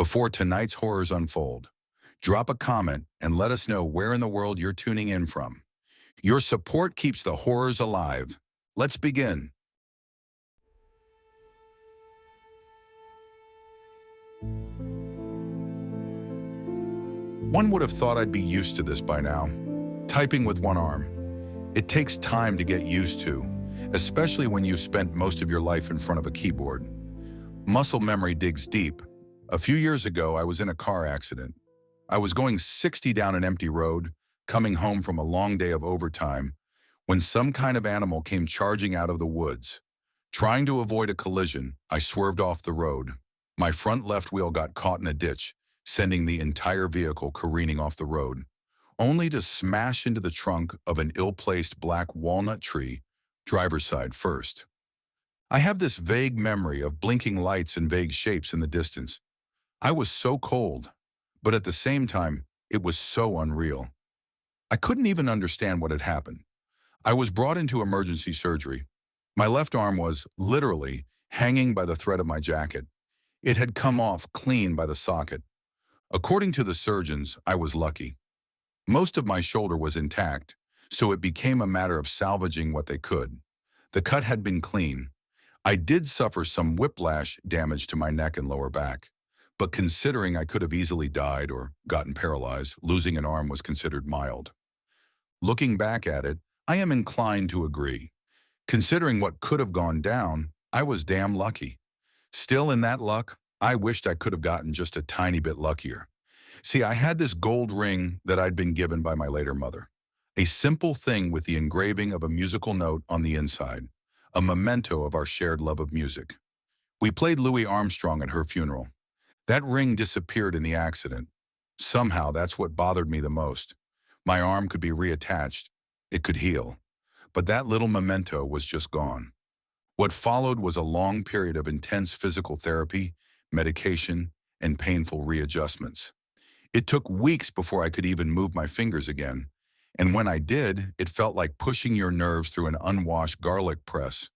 Before tonight's horrors unfold, drop a comment and let us know where in the world you're tuning in from. Your support keeps the horrors alive. Let's begin. One would have thought I'd be used to this by now. Typing with one arm. It takes time to get used to, especially when you've spent most of your life in front of a keyboard. Muscle memory digs deep. A few years ago, I was in a car accident. I was going 60 down an empty road, coming home from a long day of overtime, when some kind of animal came charging out of the woods. Trying to avoid a collision, I swerved off the road. My front left wheel got caught in a ditch, sending the entire vehicle careening off the road, only to smash into the trunk of an ill-placed black walnut tree, driver's side first. I have this vague memory of blinking lights and vague shapes in the distance. I was so cold, but at the same time, it was so unreal. I couldn't even understand what had happened. I was brought into emergency surgery. My left arm was, literally, hanging by the thread of my jacket. It had come off clean by the socket. According to the surgeons, I was lucky. Most of my shoulder was intact, so it became a matter of salvaging what they could. The cut had been clean. I did suffer some whiplash damage to my neck and lower back, but considering I could have easily died or gotten paralyzed, losing an arm was considered mild. Looking back at it, I am inclined to agree. Considering what could have gone down, I was damn lucky. Still, in that luck, I wished I could have gotten just a tiny bit luckier. See, I had this gold ring that I'd been given by my later mother. A simple thing with the engraving of a musical note on the inside, a memento of our shared love of music. We played Louis Armstrong at her funeral. That ring disappeared in the accident. Somehow, that's what bothered me the most. My arm could be reattached. It could heal. But that little memento was just gone. What followed was a long period of intense physical therapy, medication, and painful readjustments. It took weeks before I could even move my fingers again, and when I did, it felt like pushing your nerves through an unwashed garlic press.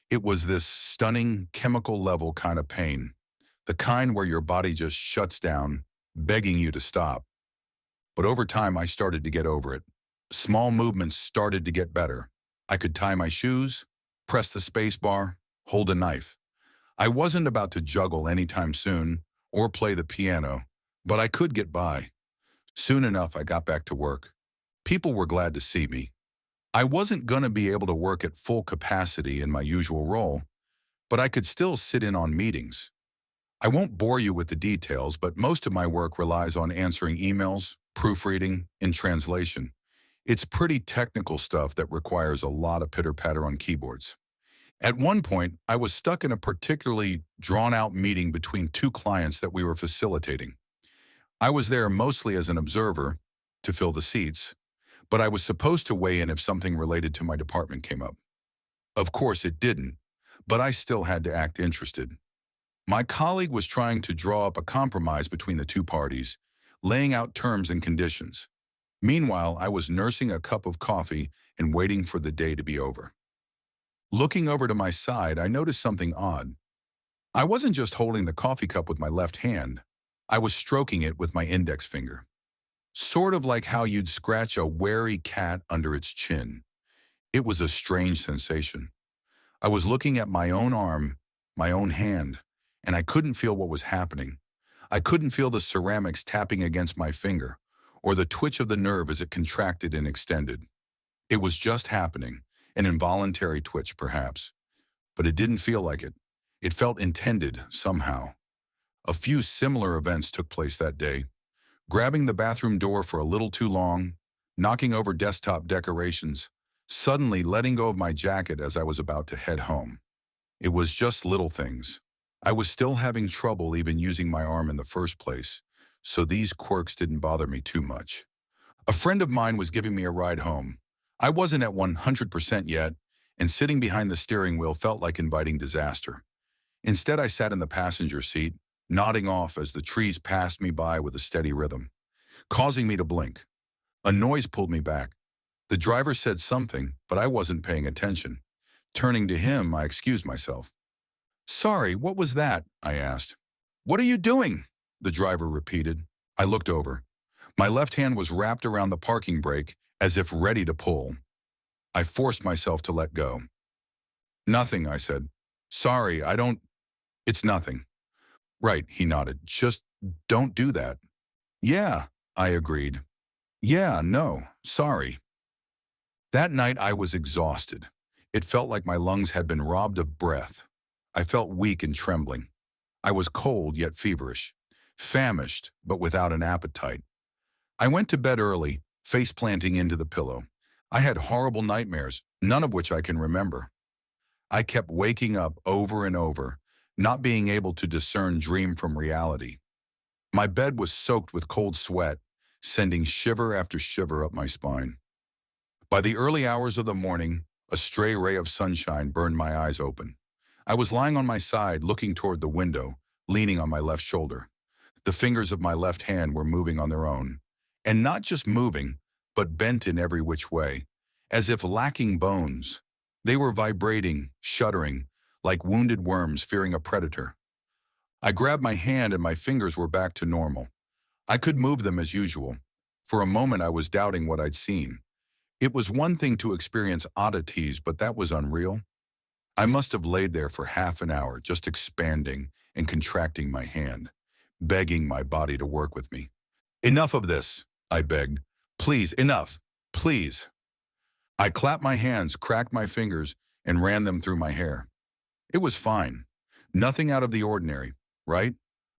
It was this stunning, chemical-level kind of pain, the kind where your body just shuts down, begging you to stop. But over time, I started to get over it. Small movements started to get better. I could tie my shoes, press the space bar, hold a knife. I wasn't about to juggle anytime soon or play the piano, but I could get by. Soon enough, I got back to work. People were glad to see me. I wasn't going to be able to work at full capacity in my usual role, but I could still sit in on meetings. I won't bore you with the details, but most of my work relies on answering emails, proofreading, and translation. It's pretty technical stuff that requires a lot of pitter-patter on keyboards. At one point, I was stuck in a particularly drawn-out meeting between two clients that we were facilitating. I was there mostly as an observer, to fill the seats, but I was supposed to weigh in if something related to my department came up. Of course, it didn't, but I still had to act interested. My colleague was trying to draw up a compromise between the two parties, laying out terms and conditions. Meanwhile, I was nursing a cup of coffee and waiting for the day to be over. Looking over to my side, I noticed something odd. I wasn't just holding the coffee cup with my left hand. I was stroking it with my index finger. Sort of like how you'd scratch a wary cat under its chin. It was a strange sensation. I was looking at my own arm, my own hand, and I couldn't feel what was happening. I couldn't feel the ceramics tapping against my finger, or the twitch of the nerve as it contracted and extended. It was just happening. An involuntary twitch, perhaps. But it didn't feel like it. It felt intended, somehow. A few similar events took place that day. Grabbing the bathroom door for a little too long, knocking over desktop decorations, suddenly letting go of my jacket as I was about to head home. It was just little things. I was still having trouble even using my arm in the first place, so these quirks didn't bother me too much. A friend of mine was giving me a ride home. I wasn't at 100% yet, and sitting behind the steering wheel felt like inviting disaster. Instead, I sat in the passenger seat, nodding off as the trees passed me by with a steady rhythm, causing me to blink. A noise pulled me back. The driver said something, but I wasn't paying attention. Turning to him, I excused myself. "Sorry, what was that?" I asked. "What are you doing?" the driver repeated. I looked over. My left hand was wrapped around the parking brake as if ready to pull. I forced myself to let go. Nothing, I said. Sorry, I don't... It's nothing. Right, he nodded. Just don't do that. Yeah, I agreed. Yeah, no, sorry. That night I was exhausted. It felt like my lungs had been robbed of breath. I felt weak and trembling. I was cold yet feverish, famished but without an appetite. I went to bed early, face planting into the pillow. I had horrible nightmares, none of which I can remember. I kept waking up over and over, not being able to discern dream from reality. My bed was soaked with cold sweat, sending shiver after shiver up my spine. By the early hours of the morning, a stray ray of sunshine burned my eyes open. I was lying on my side, looking toward the window, leaning on my left shoulder. The fingers of my left hand were moving on their own. And not just moving, but bent in every which way, as if lacking bones. They were vibrating, shuddering, like wounded worms fearing a predator. I grabbed my hand and my fingers were back to normal. I could move them as usual. For a moment I was doubting what I'd seen. It was one thing to experience oddities, but that was unreal. I must have laid there for half an hour, just expanding and contracting my hand, begging my body to work with me. Enough of this, I begged. Please, enough, please. I clapped my hands, cracked my fingers, and ran them through my hair. It was fine. Nothing out of the ordinary, right?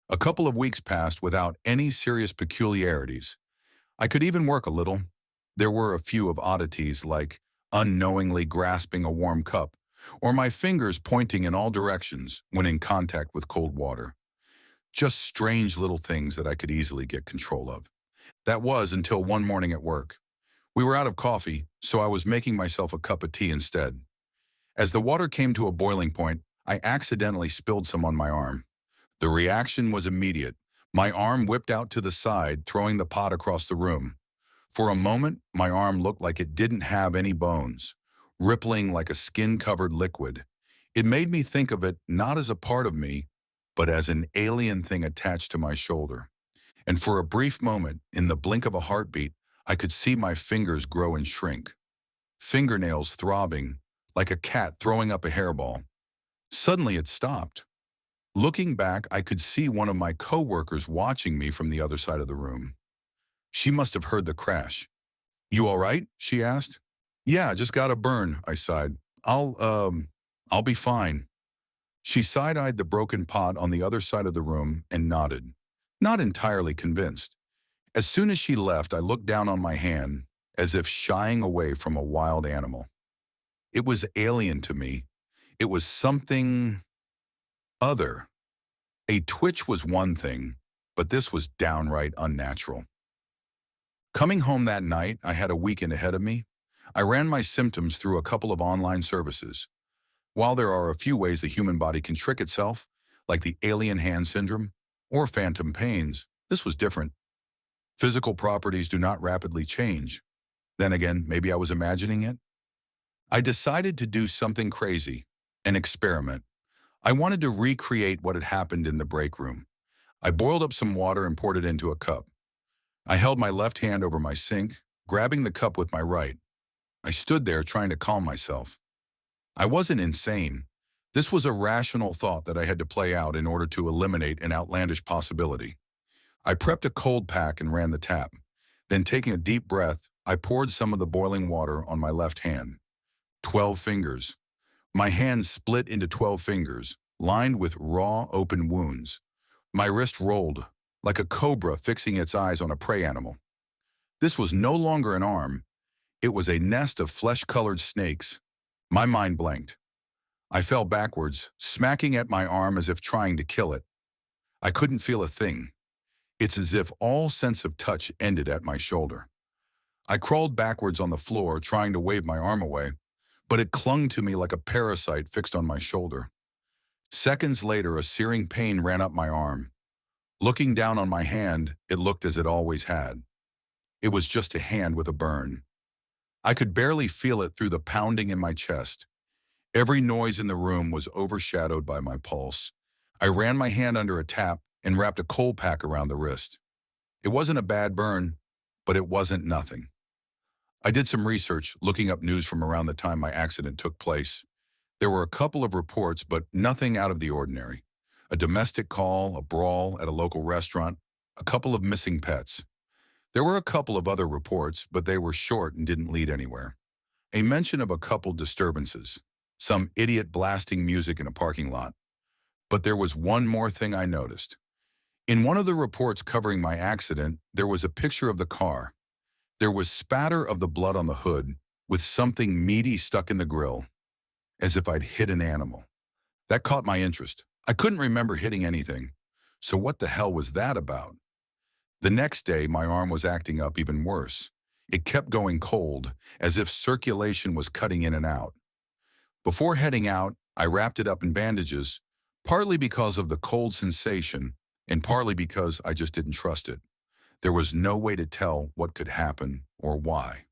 A couple of weeks passed without any serious peculiarities. I could even work a little. There were a few of oddities like unknowingly grasping a warm cup, or my fingers pointing in all directions when in contact with cold water. Just strange little things that I could easily get control of. That was until one morning at work. We were out of coffee, so I was making myself a cup of tea instead. As the water came to a boiling point, I accidentally spilled some on my arm. The reaction was immediate. My arm whipped out to the side, throwing the pot across the room. For a moment, my arm looked like it didn't have any bones, rippling like a skin-covered liquid. It made me think of it not as a part of me, but as an alien thing attached to my shoulder. And for a brief moment, in the blink of a heartbeat, I could see my fingers grow and shrink. Fingernails throbbing, like a cat throwing up a hairball. Suddenly it stopped. Looking back, I could see one of my coworkers watching me from the other side of the room. She must have heard the crash. "You all right?" she asked. "Yeah, just got a burn," I sighed. I'll be fine." She side-eyed the broken pot on the other side of the room and nodded, not entirely convinced. As soon as she left, I looked down on my hand, as if shying away from a wild animal. It was alien to me. It was something other. A twitch was one thing, but this was downright unnatural. Coming home that night, I had a weekend ahead of me. I ran my symptoms through a couple of online services. While there are a few ways the human body can trick itself, like the alien hand syndrome or phantom pains, this was different. Physical properties do not rapidly change. Then again, maybe I was imagining it. I decided to do something crazy, an experiment. I wanted to recreate what had happened in the break room. I boiled up some water and poured it into a cup. I held my left hand over my sink, grabbing the cup with my right. I stood there trying to calm myself. I wasn't insane. This was a rational thought that I had to play out in order to eliminate an outlandish possibility. I prepped a cold pack and ran the tap. Then, taking a deep breath, I poured some of the boiling water on my left hand. 12 fingers. My hand split into 12 fingers, lined with raw, open wounds. My wrist rolled, like a cobra fixing its eyes on a prey animal. This was no longer an arm. It was a nest of flesh-colored snakes. My mind blanked. I fell backwards, smacking at my arm as if trying to kill it. I couldn't feel a thing. It's as if all sense of touch ended at my shoulder. I crawled backwards on the floor, trying to wave my arm away, but it clung to me like a parasite fixed on my shoulder. Seconds later, a searing pain ran up my arm. Looking down on my hand, it looked as it always had. It was just a hand with a burn. I could barely feel it through the pounding in my chest. Every noise in the room was overshadowed by my pulse. I ran my hand under a tap and wrapped a cold pack around the wrist. It wasn't a bad burn, but it wasn't nothing. I did some research, looking up news from around the time my accident took place. There were a couple of reports, but nothing out of the ordinary. A domestic call, a brawl at a local restaurant, a couple of missing pets. There were a couple of other reports, but they were short and didn't lead anywhere. A mention of a couple disturbances, some idiot blasting music in a parking lot. But there was one more thing I noticed. In one of the reports covering my accident, there was a picture of the car. There was spatter of the blood on the hood, with something meaty stuck in the grill, as if I'd hit an animal. That caught my interest. I couldn't remember hitting anything. So what the hell was that about? The next day, my arm was acting up even worse. It kept going cold, as if circulation was cutting in and out. Before heading out, I wrapped it up in bandages, partly because of the cold sensation, and partly because I just didn't trust it. There was no way to tell what could happen or why.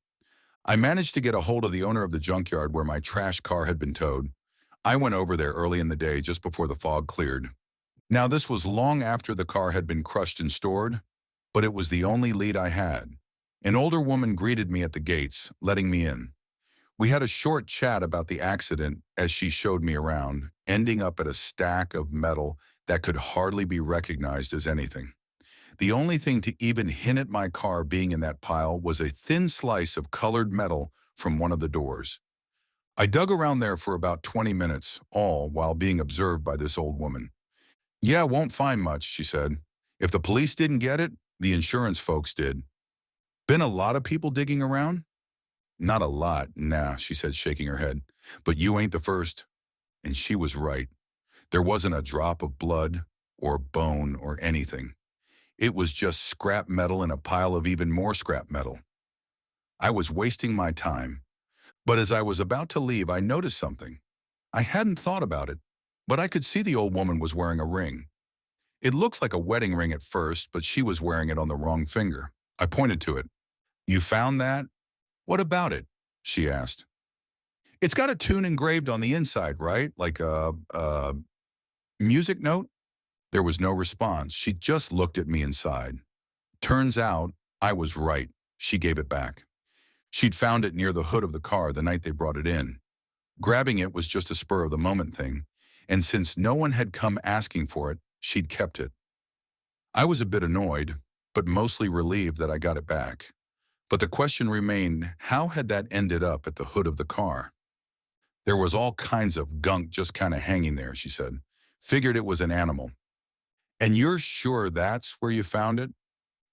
I managed to get a hold of the owner of the junkyard where my trash car had been towed. I went over there early in the day just before the fog cleared. Now, this was long after the car had been crushed and stored, but it was the only lead I had. An older woman greeted me at the gates, letting me in. We had a short chat about the accident as she showed me around, ending up at a stack of metal that could hardly be recognized as anything. The only thing to even hint at my car being in that pile was a thin slice of colored metal from one of the doors. I dug around there for about 20 minutes, all while being observed by this old woman. "Yeah, won't find much," she said. "If the police didn't get it, the insurance folks did." "Been a lot of people digging around?" "Not a lot, nah," she said, shaking her head. "But you ain't the first." And she was right. There wasn't a drop of blood or bone or anything. It was just scrap metal in a pile of even more scrap metal. I was wasting my time. But as I was about to leave, I noticed something. I hadn't thought about it, but I could see the old woman was wearing a ring. It looked like a wedding ring at first, but she was wearing it on the wrong finger. I pointed to it. "You found that? What about it?" she asked. "It's got a tune engraved on the inside, right? Like a music note?" There was no response. She just looked at me inside. Turns out, I was right. She gave it back. She'd found it near the hood of the car the night they brought it in. Grabbing it was just a spur-of-the-moment thing, and since no one had come asking for it, she'd kept it. I was a bit annoyed, but mostly relieved that I got it back. But the question remained, how had that ended up at the hood of the car? "There was all kinds of gunk just kind of hanging there," she said. "Figured it was an animal." "And you're sure that's where you found it?"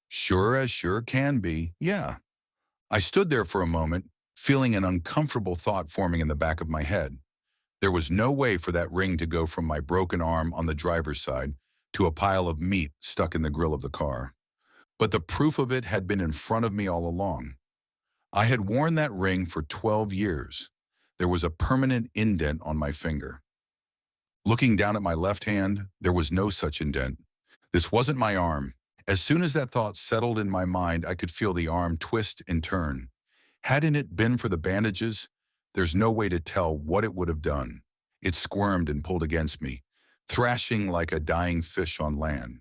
"Sure as sure can be, yeah." I stood there for a moment, feeling an uncomfortable thought forming in the back of my head. There was no way for that ring to go from my broken arm on the driver's side to a pile of meat stuck in the grill of the car. But the proof of it had been in front of me all along. I had worn that ring for 12 years. There was a permanent indent on my finger. Looking down at my left hand, there was no such indent. This wasn't my arm. As soon as that thought settled in my mind, I could feel the arm twist and turn. Hadn't it been for the bandages, there's no way to tell what it would have done. It squirmed and pulled against me, thrashing like a dying fish on land.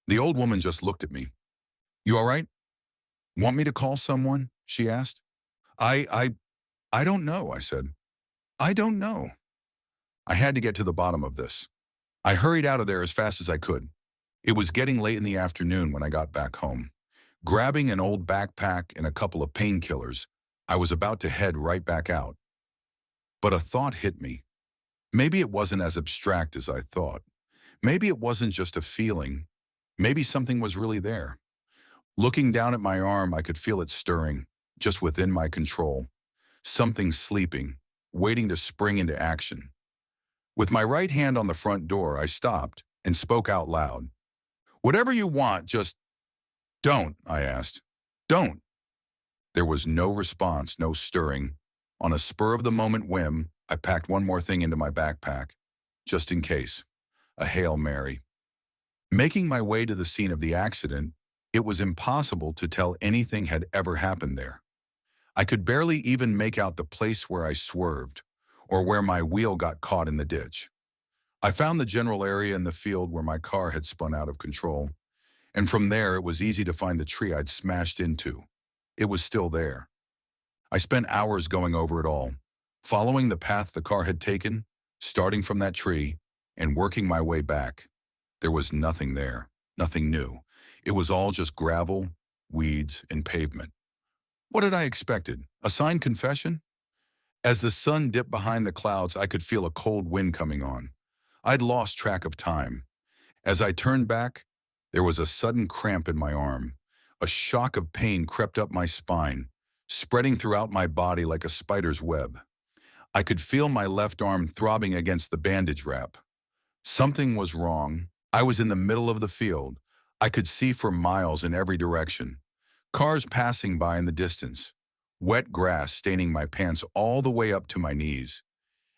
The old woman just looked at me. "You all right? Want me to call someone?" she asked. I don't know," I said. "I don't know." I had to get to the bottom of this. I hurried out of there as fast as I could. It was getting late in the afternoon when I got back home. Grabbing an old backpack and a couple of painkillers, I was about to head right back out. But a thought hit me. Maybe it wasn't as abstract as I thought. Maybe it wasn't just a feeling. Maybe something was really there. Looking down at my arm, I could feel it stirring, just within my control. Something sleeping, waiting to spring into action. With my right hand on the front door, I stopped and spoke out loud. "Whatever you want, just don't," I asked. "Don't." There was no response, no stirring. On a spur-of-the-moment whim, I packed one more thing into my backpack, just in case. A Hail Mary. Making my way to the scene of the accident, it was impossible to tell anything had ever happened there. I could barely even make out the place where I swerved, or where my wheel got caught in the ditch. I found the general area in the field where my car had spun out of control, and from there it was easy to find the tree I'd smashed into. It was still there. I spent hours going over it all, following the path the car had taken, starting from that tree, and working my way back. There was nothing there, nothing new. It was all just gravel, weeds, and pavement. What had I expected? A signed confession? As the sun dipped behind the clouds, I could feel a cold wind coming on. I'd lost track of time. As I turned back, there was a sudden cramp in my arm. A shock of pain crept up my spine, spreading throughout my body like a spider's web. I could feel my left arm throbbing against the bandage wrap. Something was wrong. I was in the middle of the field. I could see for miles in every direction. Cars passing by in the distance. Wet grass staining my pants all the way up to my knees.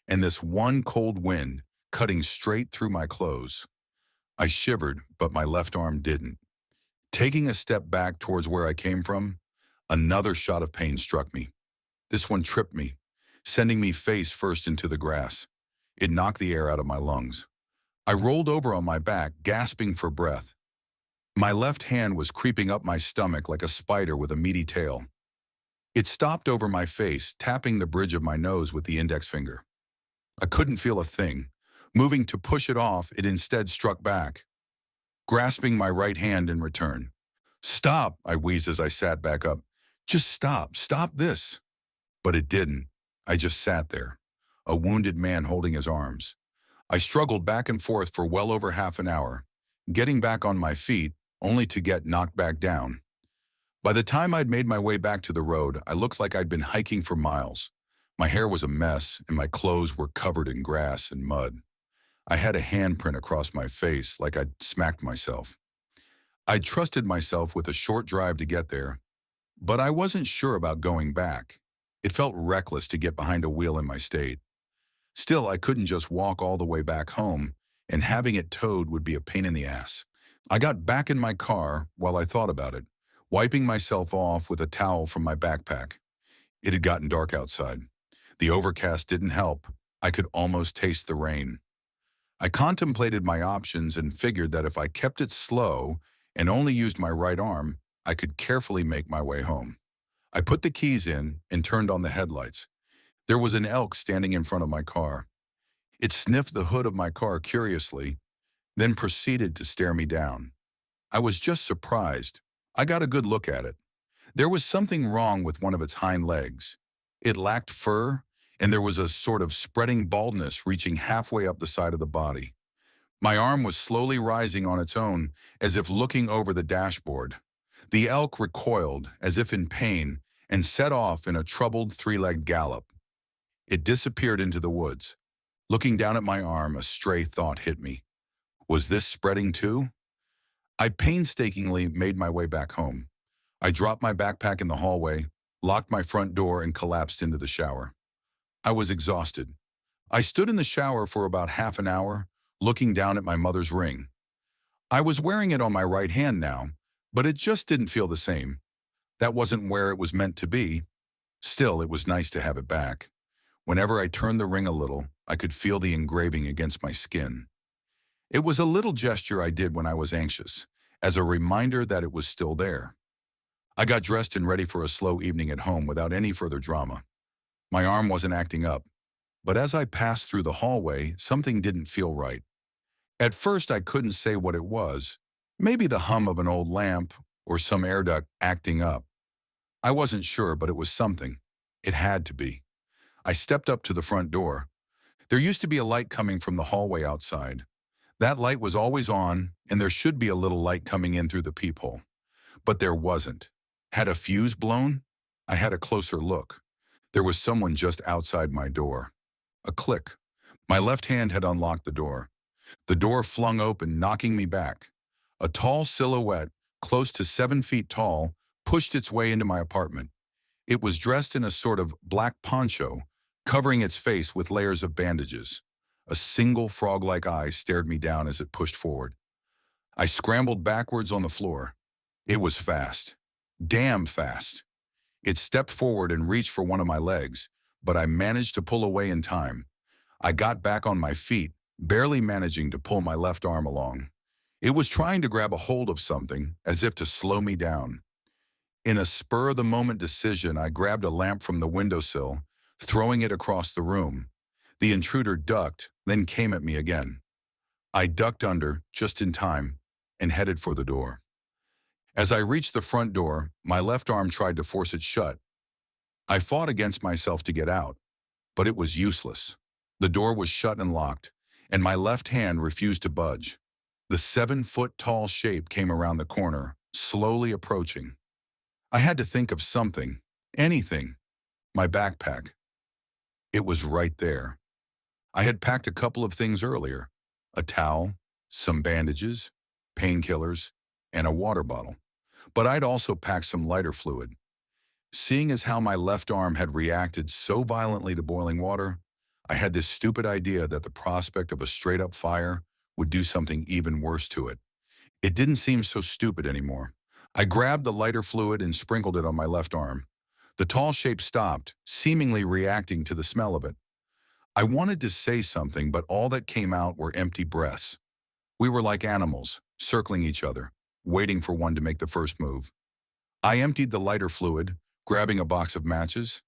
And this one cold wind cutting straight through my clothes. I shivered, but my left arm didn't. Taking a step back towards where I came from, another shot of pain struck me. This one tripped me, sending me face first into the grass. It knocked the air out of my lungs. I rolled over on my back, gasping for breath. My left hand was creeping up my stomach like a spider with a meaty tail. It stopped over my face, tapping the bridge of my nose with the index finger. I couldn't feel a thing. Moving to push it off, it instead struck back, grasping my right hand in return. "Stop," I wheezed as I sat back up. "Just stop. Stop this." But it didn't. I just sat there, a wounded man holding his arms. I struggled back and forth for well over half an hour, getting back on my feet, only to get knocked back down. By the time I'd made my way back to the road, I looked like I'd been hiking for miles. My hair was a mess, and my clothes were covered in grass and mud. I had a handprint across my face, like I'd smacked myself. I'd trusted myself with a short drive to get there, but I wasn't sure about going back. It felt reckless to get behind a wheel in my state. Still, I couldn't just walk all the way back home, and having it towed would be a pain in the ass. I got back in my car while I thought about it, wiping myself off with a towel from my backpack. It had gotten dark outside. The overcast didn't help. I could almost taste the rain. I contemplated my options and figured that if I kept it slow and only used my right arm, I could carefully make my way home. I put the keys in and turned on the headlights. There was an elk standing in front of my car. It sniffed the hood of my car curiously, then proceeded to stare me down. I was just surprised. I got a good look at it. There was something wrong with one of its hind legs. It lacked fur, and there was a sort of spreading baldness reaching halfway up the side of the body. My arm was slowly rising on its own, as if looking over the dashboard. The elk recoiled, as if in pain, and set off in a troubled three-legged gallop. It disappeared into the woods. Looking down at my arm, a stray thought hit me. Was this spreading too? I painstakingly made my way back home. I dropped my backpack in the hallway, locked my front door, and collapsed into the shower. I was exhausted. I stood in the shower for about half an hour, looking down at my mother's ring. I was wearing it on my right hand now, but it just didn't feel the same. That wasn't where it was meant to be. Still, it was nice to have it back. Whenever I turned the ring a little, I could feel the engraving against my skin. It was a little gesture I did when I was anxious, as a reminder that it was still there. I got dressed and ready for a slow evening at home without any further drama. My arm wasn't acting up, but as I passed through the hallway, something didn't feel right. At first, I couldn't say what it was. Maybe the hum of an old lamp or some air duct acting up. I wasn't sure, but it was something. It had to be. I stepped up to the front door. There used to be a light coming from the hallway outside. That light was always on, and there should be a little light coming in through the peephole. But there wasn't. Had a fuse blown? I had a closer look. There was someone just outside my door. A click. My left hand had unlocked the door. The door flung open, knocking me back. A tall silhouette, close to 7 feet tall, pushed its way into my apartment. It was dressed in a sort of black poncho, covering its face with layers of bandages. A single frog-like eye stared me down as it pushed forward. I scrambled backwards on the floor. It was fast. Damn fast. It stepped forward and reached for one of my legs, but I managed to pull away in time. I got back on my feet, barely managing to pull my left arm along. It was trying to grab a hold of something, as if to slow me down. In a spur-of-the-moment decision, I grabbed a lamp from the windowsill, throwing it across the room. The intruder ducked, then came at me again. I ducked under, just in time, and headed for the door. As I reached the front door, my left arm tried to force it shut. I fought against myself to get out, but it was useless. The door was shut and locked, and my left hand refused to budge. The 7-foot-tall shape came around the corner, slowly approaching. I had to think of something, anything. My backpack. It was right there. I had packed a couple of things earlier: a towel, some bandages, painkillers, and a water bottle. But I'd also packed some lighter fluid. Seeing as how my left arm had reacted so violently to boiling water, I had this stupid idea that the prospect of a straight-up fire would do something even worse to it. It didn't seem so stupid anymore. I grabbed the lighter fluid and sprinkled it on my left arm. The tall shape stopped, seemingly reacting to the smell of it. I wanted to say something, but all that came out were empty breaths. We were like animals, circling each other, waiting for one to make the first move. I emptied the lighter fluid, grabbing a box of matches.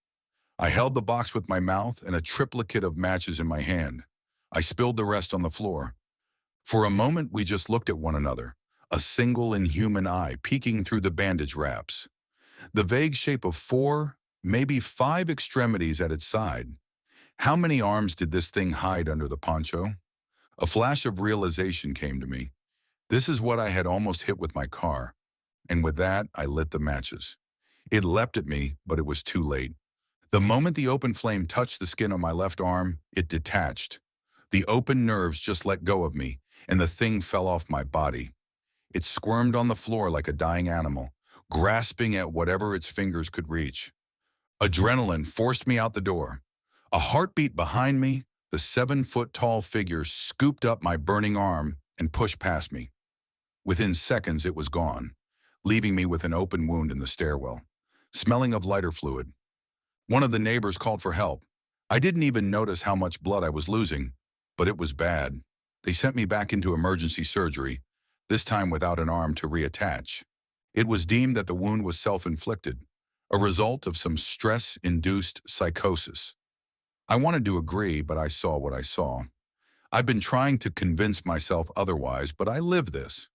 I held the box with my mouth and a triplicate of matches in my hand. I spilled the rest on the floor. For a moment, we just looked at one another, a single inhuman eye peeking through the bandage wraps. The vague shape of 4, maybe 5 extremities at its side. How many arms did this thing hide under the poncho? A flash of realization came to me. This is what I had almost hit with my car. And with that, I lit the matches. It leapt at me, but it was too late. The moment the open flame touched the skin on my left arm, it detached. The open nerves just let go of me, and the thing fell off my body. It squirmed on the floor like a dying animal, grasping at whatever its fingers could reach. Adrenaline forced me out the door. A heartbeat behind me, the 7-foot-tall figure scooped up my burning arm and pushed past me. Within seconds, it was gone, leaving me with an open wound in the stairwell, smelling of lighter fluid. One of the neighbors called for help. I didn't even notice how much blood I was losing, but it was bad. They sent me back into emergency surgery, this time without an arm to reattach. It was deemed that the wound was self-inflicted, a result of some stress-induced psychosis. I wanted to agree, but I saw what I saw. I've been trying to convince myself otherwise, but I live this.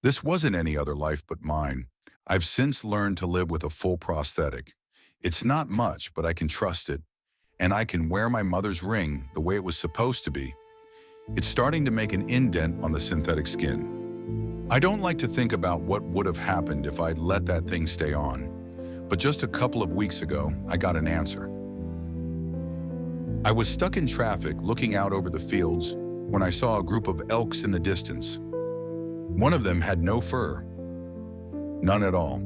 This wasn't any other life but mine. I've since learned to live with a full prosthetic. It's not much, but I can trust it, and I can wear my mother's ring the way it was supposed to be. It's starting to make an indent on the synthetic skin. I don't like to think about what would have happened if I'd let that thing stay on, but just a couple of weeks ago, I got an answer. I was stuck in traffic looking out over the fields when I saw a group of elks in the distance. One of them had no fur, none at all.